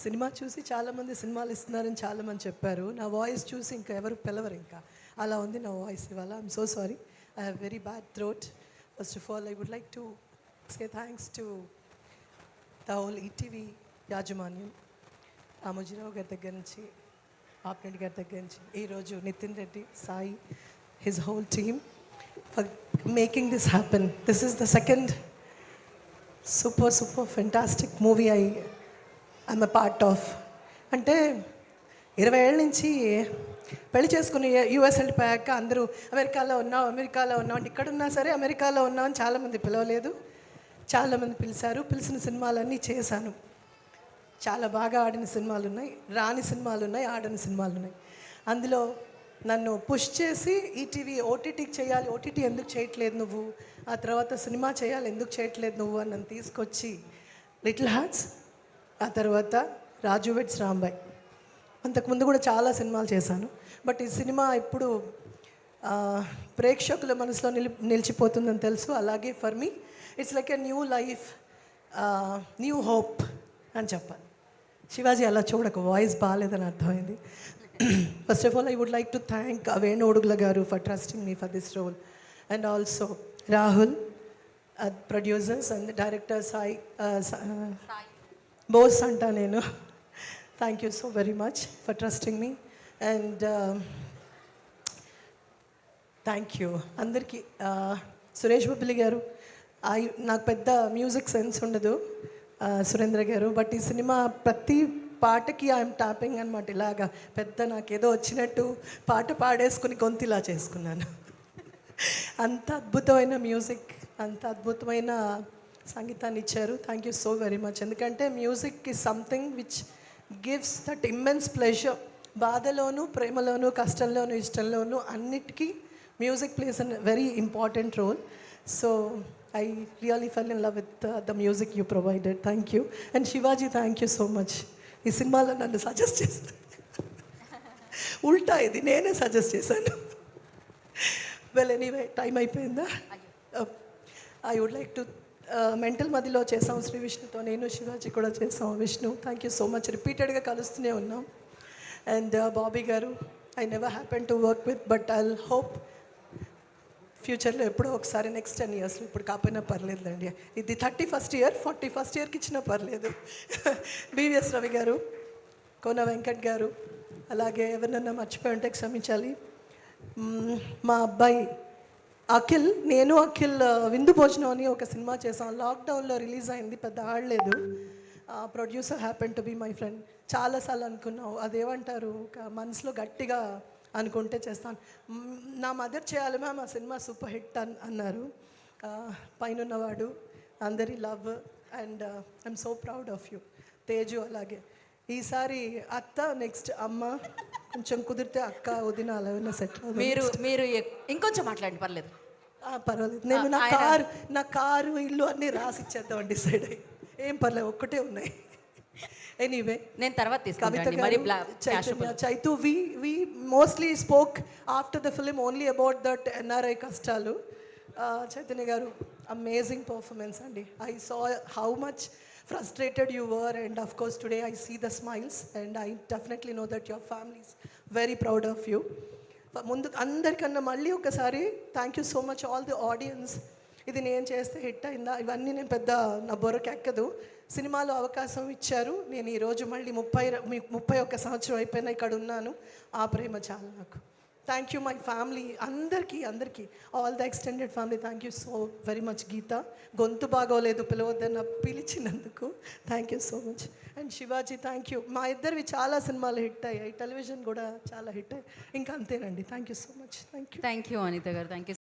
Cinema చూసి చాలామంది సినిమాలు ఇస్తున్నారని చాలామంది చెప్పారు. నా వాయిస్ చూసి ఇంకా ఎవరు పిలవరు ఇంకా. అలా ఉంది నా వాయిస్ ఇవాళ. I'm so sorry. I have very bad throat. First of all I would like to say thanks to the whole ETV యాజమాన్యం, రామోజీరావు గారి దగ్గర నుంచి, ఆప్రెడ్డి గారి దగ్గర నుంచి, ఈరోజు Nitin Reddy, Sai, his whole team for making this happen. This is the second super fantastic movie I'm a part of. అంటే 20 ఏళ్ళ నుంచి పెళ్లి చేసుకుని యూఎస్ వెళ్ళిపోయాక అందరూ అమెరికాలో ఉన్నాం అంటే ఇక్కడున్నా సరే అమెరికాలో ఉన్నామని చాలామంది పిలవలేదు, చాలామంది పిలిచారు. పిలిచిన సినిమాలన్నీ చేశాను. చాలా బాగా ఆడిన సినిమాలు ఉన్నాయి, రాని సినిమాలు ఉన్నాయి, ఆడని సినిమాలు ఉన్నాయి. అందులో నన్ను పుష్ చేసి ఈటీవీ ఓటీటీకి చేయాలి, ఓటీటీ ఎందుకు చేయట్లేదు నువ్వు, ఆ తర్వాత సినిమా చేయాలి ఎందుకు చేయట్లేదు నువ్వు అని నన్ను తీసుకొచ్చి లిటిల్ హార్ట్స్, ఆ తర్వాత రాజు వెడ్స్ రాంబాయ్, అంతకుముందు కూడా చాలా సినిమాలు చేశాను. బట్ ఈ సినిమా ఇప్పుడు ప్రేక్షకుల మనసులో నిలిచిపోతుందని తెలుసు. అలాగే for me it's like a new life, new hope అని చెప్పాలి. శివాజీ అలా చూడక వాయిస్ బాగాలేదని అర్థమైంది. First of all I would like to thank Venu Udugula garu for trusting me for this role, and also Rahul, producers and director Sai Bose అంటా నేను. Thank you so very much for trusting me. And thank you అందరికీ. సురేష్ బొబ్బిలి గారు, నాకు పెద్ద music sense ఉండదు, సురేంద్ర గారు, but ఈ cinema ప్రతి పాటకి ఐఎమ్ టాపింగ్ అనమాట. ఇలాగా పెద్ద నాకేదో వచ్చినట్టు పాట పాడేసుకుని గొంతు ఇలా చేసుకున్నాను. అంత అద్భుతమైన మ్యూజిక్, అంత అద్భుతమైన సంగీతాన్ని ఇచ్చారు. Thank you so very much. ఎందుకంటే music is something which gives that immense pleasure. బాధలోను, ప్రేమలోను, కష్టంలోను, ఇష్టంలోను అన్నిటికీ music plays an very important role. So I really fell in love with the music you provided. Thank you. And Shivaji, thank you so much. ఈ సినిమాలో నన్ను suggest చేశాను. ఉల్టా ఇది నేనే సజెస్ట్ చేశాను. వెల్ ఎనీవే టైం అయిపోయిందా? I would like to mental Madhilo చేసాం శ్రీ విష్ణుతో, నేను శివాజీ కూడా చేసాం. Vishnu, thank you so much. రిపీటెడ్గా కలుస్తూనే ఉన్నాం. అండ్ బాబీ గారు, I never happen to work with, but I hope ఫ్యూచర్లో ఎప్పుడో ఒకసారి నెక్స్ట్ 10 yearsలో, ఇప్పుడు కాకపోయినా పర్లేదులేండి. ఇది 31st year, 41st yearకి ఇచ్చినా పర్లేదు. బివిఎస్ రవి గారు, కోన వెంకట్ గారు, అలాగే ఎవరినన్నా మర్చిపోయి ఉంటే క్షమించాలి. మా అబ్బాయి అఖిల్, నేను అఖిల్ విందు భోజనం అని ఒక సినిమా చేసాం. లాక్డౌన్లో రిలీజ్ అయింది, పెద్ద ఆడలేదు. Producer happen to be my friend. చాలాసార్లు అనుకున్నావు, అదేమంటారు, ఒక మనసులో గట్టిగా అనుకుంటే చేస్తాను. నా మదర్ చేయాలి మ్యామ్, ఆ సినిమా సూపర్ హిట్ అన్నారు. పైనవాడు, అందరి love, and I'm so proud of you. Teju అలాగే. ఈసారి అత్త, నెక్స్ట్ అమ్మ, కొంచెం కుదిరితే అక్క, వదిన అలా ఏమైనా సెట్. మీరు ఇంకొంచెం మాట్లాడండి, పర్లేదు. పర్వాలేదు. నేను నా కారు ఇల్లు అన్నీ రాసి ఇచ్చేద్దాం డిసైడ్ అయ్యి. ఏం పర్లేదు, ఒక్కటే ఉన్నాయి. ఎనీవే, నేను తర్వాత Chaitu, we mostly spoke after the film only about that NRI కష్టాలు. చైతన్య గారు, అమేజింగ్ పర్ఫార్మెన్స్ అండి. I saw how much frustrated you were, and of course today I see the smiles, and I definitely know that your family is very proud of you. ముందు అందరికన్నా మళ్ళీ ఒకసారి thank you so much all the audience. ఇది నేను చేస్తే hit అయిందా, ఇవన్నీ నేను పెద్ద నా బొర్రకెక్కదు. సినిమాలో అవకాశం ఇచ్చారు, నేను ఈరోజు మళ్ళీ 31 సంవత్సరం అయిపోయినా ఇక్కడ ఉన్నాను. ఆ ప్రేమ చాలు నాకు. థ్యాంక్ యూ మై ఫ్యామిలీ, అందరికీ all the extended family. Thank you so very much. Geetha, గొంతు బాగోలేదు, పిలవద్దన్న పిలిచినందుకు thank you so much. And Shivaji, thank you. మా ఇద్దరివి చాలా సినిమాలు హిట్ అయ్యాయి, టెలివిజన్ కూడా చాలా హిట్ అయ్యాయి. ఇంకా అంతేనండి. Thank you so much. Thank you Anitha garu. Thank you.